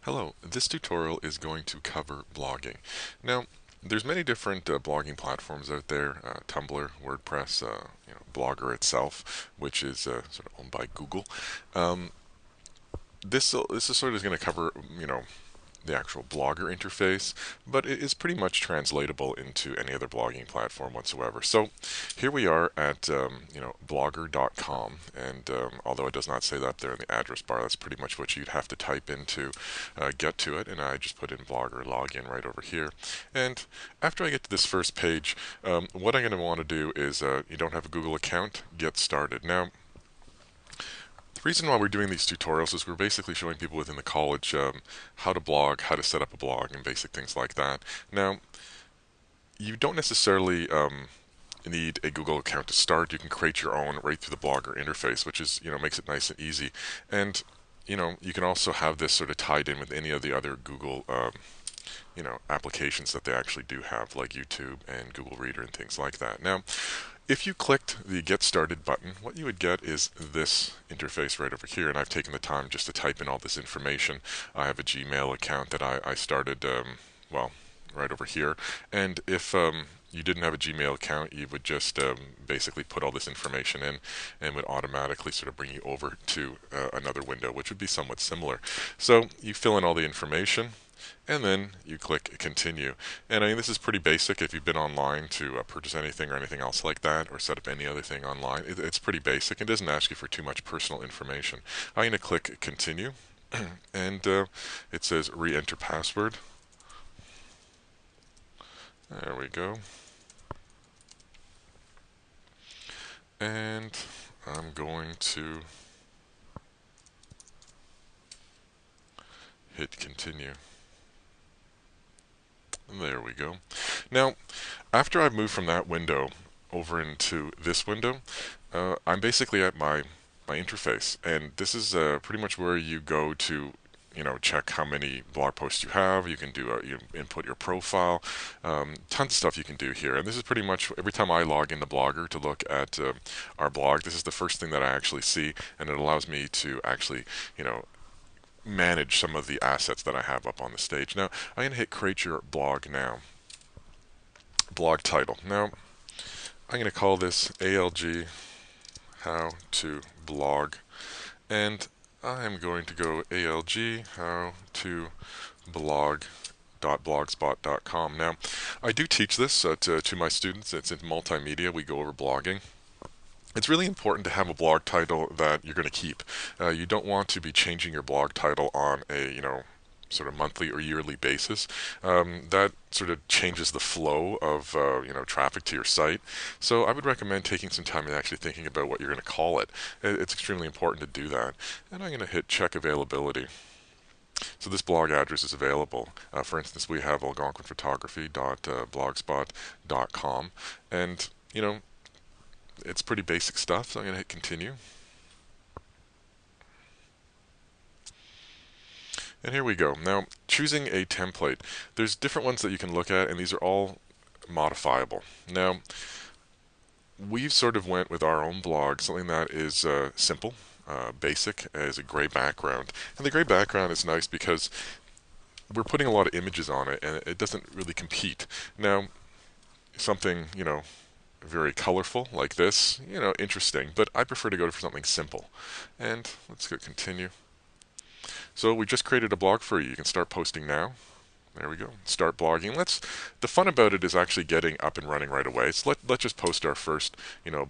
Hello, this tutorial is going to cover blogging. Now, there's many different blogging platforms out there, Tumblr, WordPress, Blogger itself, which is sort of owned by Google. Um, this is sort of going to cover, the actual blogger interface, but it is pretty much translatable into any other blogging platform whatsoever. So here we are at blogger.com, and although it does not say that up there in the address bar, that's pretty much what you'd have to type in to get to it. And I just put in blogger login right over here. And after I get to this first page, what I'm going to want to do is you don't have a Google account, get started. Now, the reason why we're doing these tutorials is we're basically showing people within the college how to blog, how to set up a blog, and basic things like that. Now, you don't necessarily need a Google account to start. You can create your own right through the Blogger interface, which is, makes it nice and easy. And, you can also have this sort of tied in with any of the other Google applications that they actually do have, like YouTube and Google Reader and things like that. Now, if you clicked the Get Started button, what you would get is this interface right over here, and I've taken the time just to type in all this information. I have a Gmail account that I started, right over here, and if you didn't have a Gmail account, you would just basically put all this information in and would automatically sort of bring you over to another window, which would be somewhat similar. So you fill in all the information, and then you click continue. And I mean, this is pretty basic. If you've been online to purchase anything or anything else like that, or set up any other thing online, it's pretty basic. It doesn't ask you for too much personal information. I'm going to click continue, and it says re-enter password. There we go. And I'm going to hit continue. There we go. Now, after I've moved from that window over into this window, I'm basically at my interface, and this is pretty much where you go to check how many blog posts you have. You can do you input your profile, tons of stuff you can do here. And this is pretty much every time I log into Blogger to look at our blog, this is the first thing that I actually see, and it allows me to actually manage some of the assets that I have up on the stage. Now, I'm going to hit create your blog now. Blog title. Now, I'm going to call this ALG how to blog, and I'm going to go ALG how to blog.blogspot.com. Now, I do teach this to my students. It's in multimedia. We go over blogging. It's really important to have a blog title that you're going to keep. You don't want to be changing your blog title on a, sort of monthly or yearly basis. That sort of changes the flow of, traffic to your site. So I would recommend taking some time and actually thinking about what you're going to call it. It's extremely important to do that. And I'm going to hit check availability. So this blog address is available. For instance, we have algonquinphotography.blogspot.com, and it's pretty basic stuff. So I'm going to hit continue. And here we go. Now, choosing a template. There's different ones that you can look at, and these are all modifiable. Now, we've sort of went with our own blog, something that is simple, basic, as a gray background. And the gray background is nice because we're putting a lot of images on it, and it doesn't really compete. Now, something, very colorful like this, interesting, but I prefer to go for something simple. And let's go continue. So we just created a blog for you. You can start posting now. There we go. Start blogging. The fun about it is actually getting up and running right away. So let's just post our first,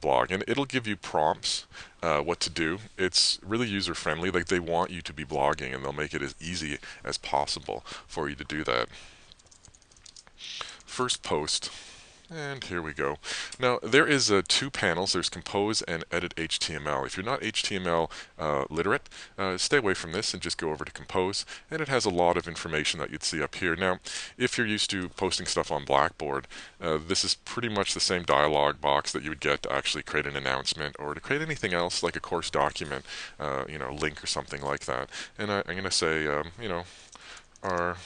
blog, and it'll give you prompts, what to do. It's really user friendly. Like, they want you to be blogging, and they'll make it as easy as possible for you to do that. First post. And here we go. Now, there is two panels. There's Compose and Edit HTML. If you're not HTML literate, stay away from this and just go over to Compose. And it has a lot of information that you'd see up here. Now, if you're used to posting stuff on Blackboard, this is pretty much the same dialog box that you would get to actually create an announcement or to create anything else like a course document, link or something like that. And I'm going to say, our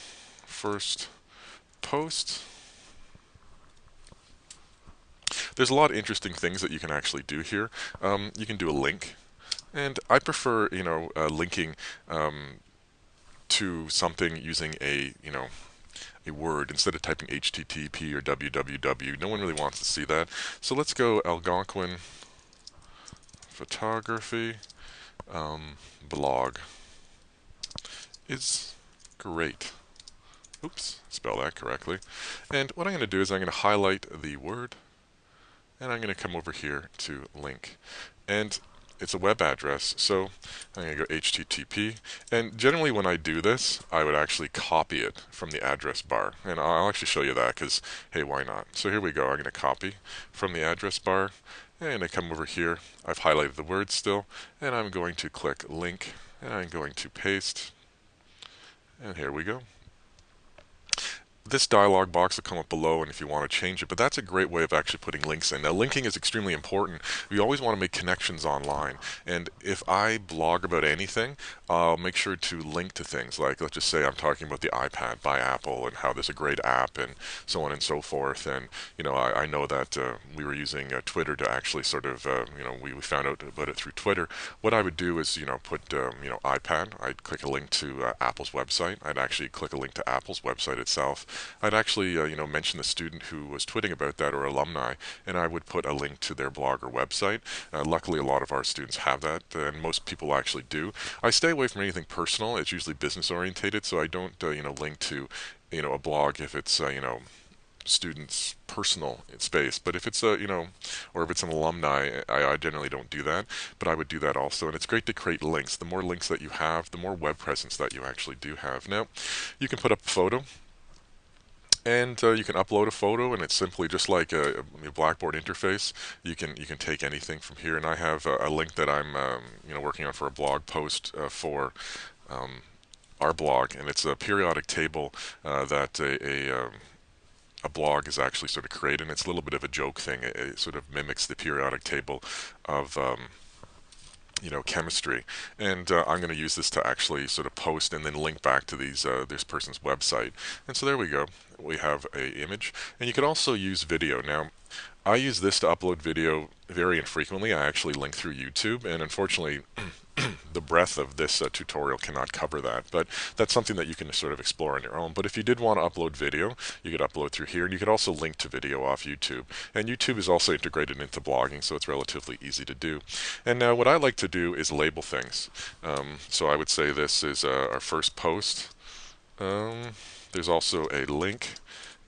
first post. There's a lot of interesting things that you can actually do here. You can do a link, and I prefer, linking to something using a word instead of typing HTTP or www. No one really wants to see that. So let's go Algonquin photography blog is great. Oops, spell that correctly. And what I'm going to do is I'm going to highlight the word, and I'm going to come over here to link. And it's a web address, so I'm going to go HTTP. And generally when I do this, I would actually copy it from the address bar. And I'll actually show you that because, hey, why not? So here we go. I'm going to copy from the address bar, and I come over here. I've highlighted the word still, and I'm going to click link, and I'm going to paste. And here we go. This dialog box will come up below, and if you want to change it, but that's a great way of actually putting links in. Now, linking is extremely important. We always want to make connections online, and if I blog about anything, I'll make sure to link to things like, let's just say I'm talking about the iPad by Apple and how there's a great app and so on and so forth. And I know that we were using Twitter to actually sort of we found out about it through Twitter. What I would do is put iPad. I'd click a link to Apple's website. I'd actually click a link to Apple's website itself. I'd actually, mention the student who was tweeting about that or alumni, and I would put a link to their blog or website. Luckily, a lot of our students have that, and most people actually do. I stay away from anything personal. It's usually business orientated, so I don't, link to, a blog if it's, students' personal space. But if it's or if it's an alumni, I generally don't do that. But I would do that also. And it's great to create links. The more links that you have, the more web presence that you actually do have. Now, you can put up a photo. And you can upload a photo, and it's simply just like a Blackboard interface. You can take anything from here, and I have a link that I'm working on for a blog post for our blog, and it's a periodic table that a blog is actually sort of created, and it's a little bit of a joke thing. It sort of mimics the periodic table of chemistry, and I'm going to use this to actually sort of post and then link back to this person's website. And so there we go. We have a image, and you can also use video. Now, I use this to upload video very infrequently. I actually link through YouTube, and unfortunately, the breadth of this tutorial cannot cover that, but that's something that you can sort of explore on your own. But if you did want to upload video, you could upload through here, and you could also link to video off YouTube. And YouTube is also integrated into blogging, so it's relatively easy to do. And now what I like to do is label things. So I would say this is our first post. There's also a link.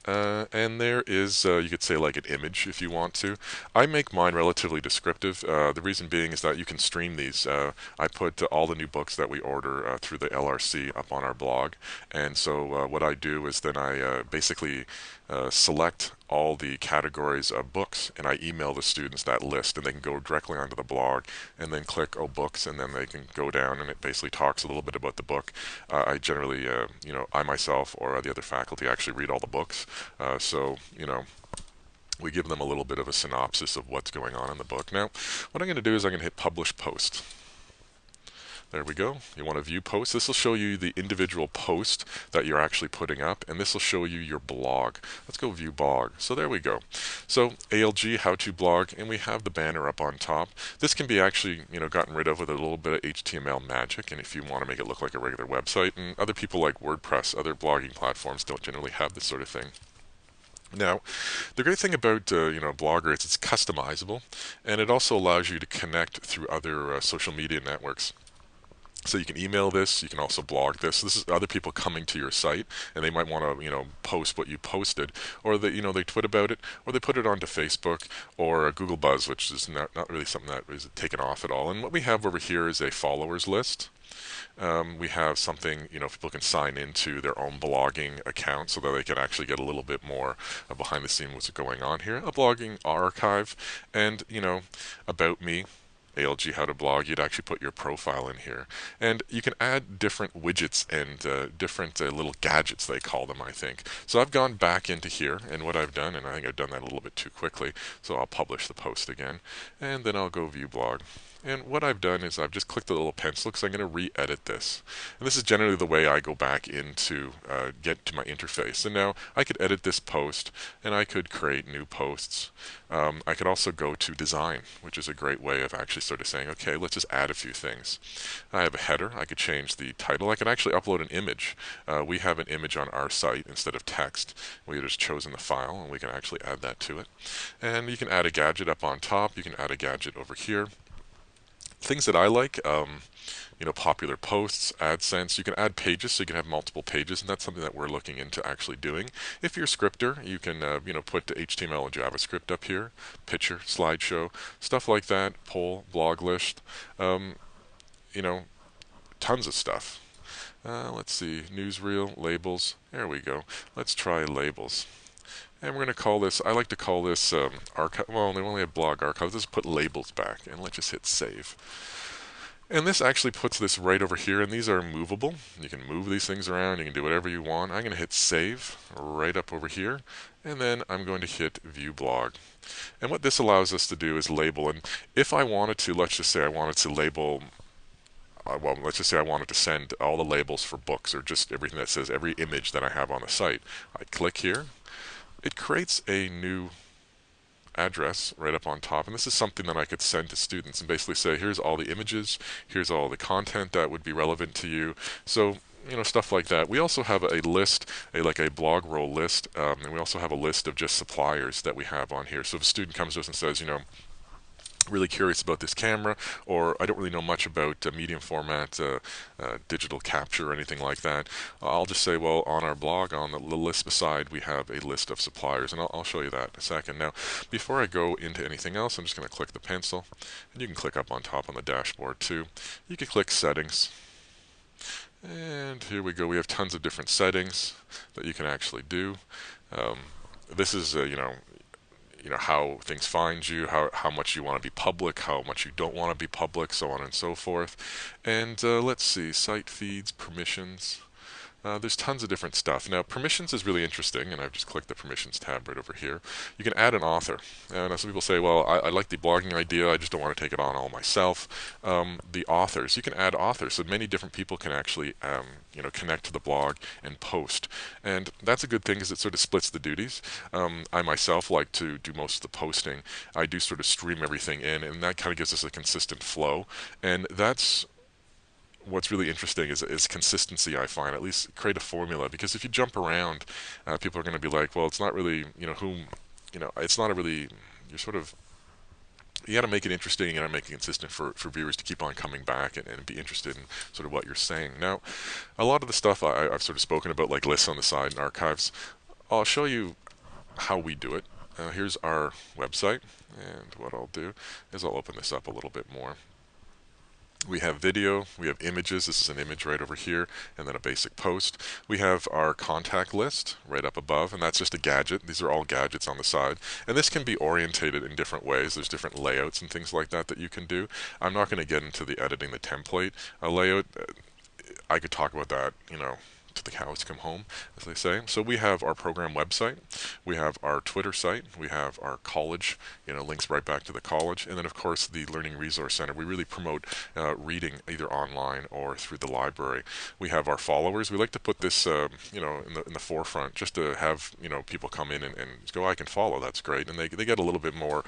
And there is, you could say like an image if you want to. I make mine relatively descriptive. The reason being is that you can stream these. I put all the new books that we order through the LRC up on our blog. And so what I do is then I basically select all the categories of books, and I email the students that list, and they can go directly onto the blog and then click oh books, and then they can go down, and it basically talks a little bit about the book. I generally I myself or the other faculty actually read all the books, so we give them a little bit of a synopsis of what's going on in the book. Now what I'm going to do is I'm going to hit publish post. There we go. You want to view posts. This will show you the individual post that you're actually putting up, and this will show you your blog. Let's go view blog. So there we go. So ALG, how to blog, and we have the banner up on top. This can be actually, gotten rid of with a little bit of HTML magic, and if you want to make it look like a regular website, and other people like WordPress, other blogging platforms don't generally have this sort of thing. Now, the great thing about Blogger is it's customizable, and it also allows you to connect through other social media networks. So you can email this, you can also blog this. This is other people coming to your site, and they might want to, post what you posted, or they tweet about it, or they put it onto Facebook or Google Buzz, which is not really something that is taken off at all. And what we have over here is a followers list. We have something, people can sign into their own blogging account so that they can actually get a little bit more behind the scenes what's going on here. A blogging archive, and, about me. ALG how to blog, you'd actually put your profile in here, and you can add different widgets and different little gadgets, they call them, I think. So I've gone back into here, and what I've done, and I think I've done that a little bit too quickly, so I'll publish the post again, and then I'll go view blog. And what I've done is I've just clicked the little pencil because I'm going to re-edit this. And this is generally the way I go back into get to my interface. And now I could edit this post, and I could create new posts. I could also go to design, which is a great way of actually sort of saying, okay, let's just add a few things. I have a header. I could change the title. I could actually upload an image. We have an image on our site instead of text. We just chosen the file, and we can actually add that to it. And you can add a gadget up on top. You can add a gadget over here. Things that I like, popular posts, AdSense. You can add pages, so you can have multiple pages, and that's something that we're looking into actually doing. If you're a scripter, you can, put the HTML and JavaScript up here, picture, slideshow, stuff like that, poll, blog list, you know, tons of stuff. Let's see, newsreel, labels. There we go. Let's try labels. And we're going to call this, I like to call this archive. Well, they only have blog archives. Let's put labels back, and let's just hit save. And this actually puts this right over here, and these are movable. You can move these things around. You can do whatever you want. I'm going to hit save right up over here, and then I'm going to hit view blog. And what this allows us to do is label. And if I wanted to, let's just say I wanted to label let's just say I wanted to send all the labels for books, or just everything that says every image that I have on the site. I click here. It creates a new address right up on top, and this is something that I could send to students and basically say, here's all the images, here's all the content that would be relevant to you. So, stuff like that. We also have a list, like a blog roll list, and we also have a list of just suppliers that we have on here. So if a student comes to us and says, really curious about this camera, or I don't really know much about medium format digital capture or anything like that, I'll just say, well, on our blog, on the list beside, we have a list of suppliers, and I'll show you that in a second. Now, before I go into anything else, I'm just going to click the pencil, and you can click up on top on the dashboard too. You can click settings, and here we go. We have tons of different settings that you can actually do. This is how things find you, how much you want to be public, how much you don't want to be public, so on and so forth. And let's see, site feeds, permissions. There's tons of different stuff. Now, permissions is really interesting, and I've just clicked the permissions tab right over here. You can add an author. And some people say, well, I like the blogging idea, I just don't want to take it on all myself. The authors, you can add authors, so many different people can actually connect to the blog and post. And that's a good thing because it sort of splits the duties. I myself like to do most of the posting. I do sort of stream everything in, and that kind of gives us a consistent flow. And that's what's really interesting is consistency, I find. At least create a formula, because if you jump around, people are going to be like, well, it's not really, it's not a really, you got to make it interesting, you got to make it consistent for viewers to keep on coming back and be interested in sort of what you're saying. Now, a lot of the stuff I've sort of spoken about, like lists on the side and archives, I'll show you how we do it. Here's our website, and what I'll do is I'll open this up a little bit more. We have video, we have images, this is an image right over here, and then a basic post. We have our contact list right up above, and that's just a gadget. These are all gadgets on the side. And this can be orientated in different ways. There's different layouts and things like that you can do. I'm not going to get into the editing the template layout. I could talk about that, to the cows come home, as they say. So we have our program website, we have our Twitter site, we have our college, links right back to the college, and then of course the Learning Resource Center. We really promote reading either online or through the library. We have our followers. We like to put this, in the forefront, just to have people come in and go, I can follow. That's great, and they get a little bit more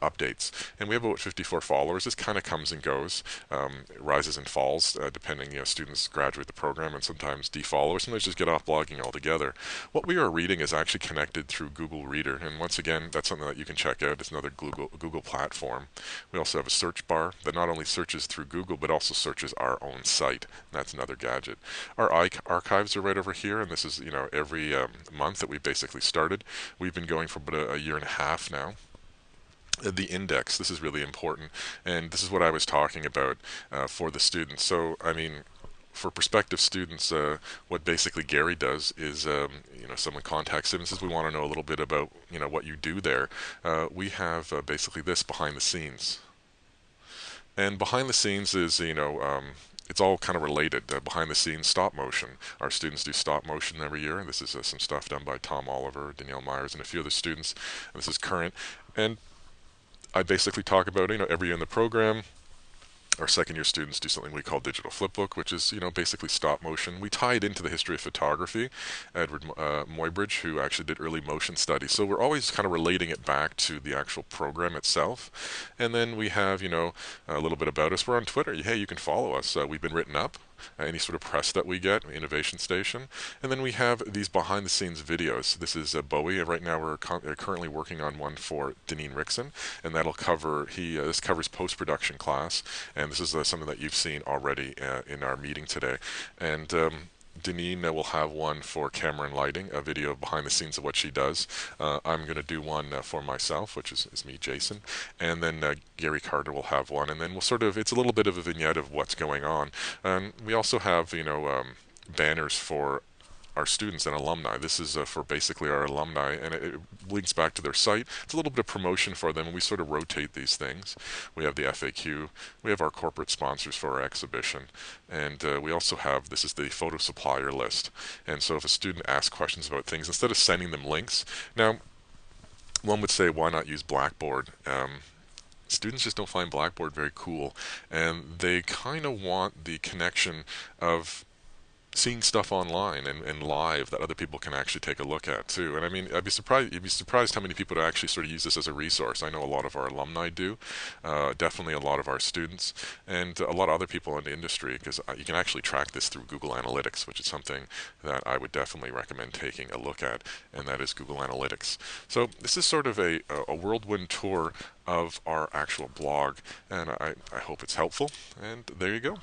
updates. And we have about 54 followers. This kind of comes and goes, it rises and falls depending. Students graduate the program and sometimes defollow, or sometimes just get off blogging altogether. What we are reading is actually connected through Google Reader, and once again, that's something that you can check out. It's another Google platform. We also have a search bar that not only searches through Google, but also searches our own site. That's another gadget. Our archives are right over here, and this is every month that we basically started. We've been going for about a year and a half now. The index, this is really important, and this is what I was talking about for the students. So, I mean, for prospective students, what basically Gary does is, someone contacts him and says, we want to know a little bit about, what you do there. We have basically this behind the scenes. And behind the scenes is, it's all kind of related. Behind the scenes, stop motion. Our students do stop motion every year. This is some stuff done by Tom Oliver, Danielle Myers, and a few other students. And this is current. And I basically talk about, every year in the program, Our second year students do something we call digital flipbook, which is, basically stop motion. We tie it into the history of photography. Edward Muybridge, who actually did early motion studies. So we're always kind of relating it back to the actual program itself. And then we have, a little bit about us. We're on Twitter. Hey, you can follow us. We've been written up. Any sort of press that we get, Innovation Station. And then we have these behind the scenes videos. This is Bowie. Right now we're currently working on one for Deneen Rickson, and that'll cover, this covers post-production class, and this is something that you've seen already in our meeting today. And Deneen will have one for camera and lighting, a video behind the scenes of what she does. I'm going to do one for myself, which is me, Jason. And then Gary Carter will have one. And then it's a little bit of a vignette of what's going on. And we also have, banners for our students and alumni. This is for basically our alumni, and it links back to their site. It's a little bit of promotion for them, and we sort of rotate these things. We have the FAQ, we have our corporate sponsors for our exhibition, and we also have, this is the photo supplier list. And so if a student asks questions about things, instead of sending them links, now one would say, why not use Blackboard? Students just don't find Blackboard very cool, and they kind of want the connection of seeing stuff online and live that other people can actually take a look at too. And I mean, you'd be surprised how many people would actually sort of use this as a resource. I know a lot of our alumni do, definitely a lot of our students, and a lot of other people in the industry, because you can actually track this through Google Analytics, which is something that I would definitely recommend taking a look at, and that is Google Analytics. So this is sort of a whirlwind tour of our actual blog, and I hope it's helpful, and there you go.